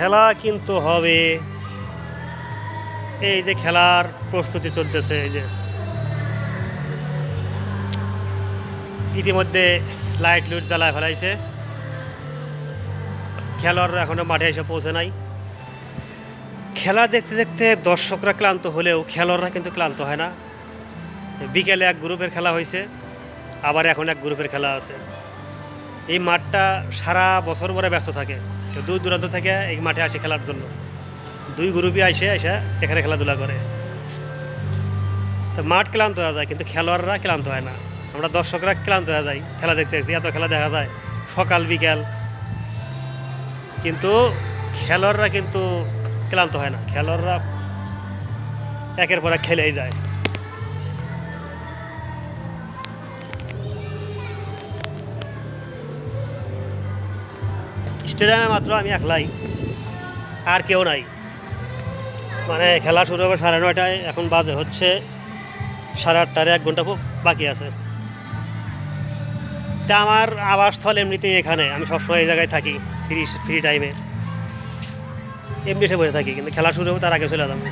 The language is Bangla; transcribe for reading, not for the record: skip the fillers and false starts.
খেলা কিন্তু হবে। এই যে খেলার প্রস্তুতি চলতেছে, এই যে ইতিমধ্যে লাইট লুট জ্বালায় ফেলাইছে। খেলোয়াড়রা এখনো মাঠে এসে পৌঁছে নাই। খেলা দেখতে দেখতে দর্শকরা ক্লান্ত হলেও খেলোয়াড়রা কিন্তু ক্লান্ত হয় না। বিকেলে এক গ্রুপের খেলা হয়েছে, আবার এখন এক গ্রুপের খেলা আছে। এই মাঠটা সারা বছর ভরে ব্যস্ত থাকে, দূর দূরান্ত থেকে এই মাঠে আসে খেলার জন্য। দুই গ্রুপই এসে এখানে খেলাধুলা করে। তো মাঠ ক্লান্ত হয়ে যায়, কিন্তু খেলোয়াড়রা ক্লান্ত হয় না। আমরা দর্শকরা ক্লান্ত হয়ে যাই খেলা দেখতে দেখতে, এত খেলা দেখা যায় সকাল বিকেল, কিন্তু খেলোয়াড়রা কিন্তু ক্লান্ত হয় না। খেলোয়াড়রা একের পর এক খেলেই যায়। স্টেডিয়ামে মাত্র আমি একলাই, আর কেউ নাই। মানে খেলা শুরু হবে 9:30, এখন বাজে হচ্ছে 8:30, 1 ঘন্টা বাকি আছে। তা আমার আবাসস্থল এমনিতেই এখানে, আমি সবসময় এই জায়গায় থাকি। ফ্রি টাইমে এমনি এসে বসে থাকি, কিন্তু খেলা শুরু হবে তার আগে চলে যাবো।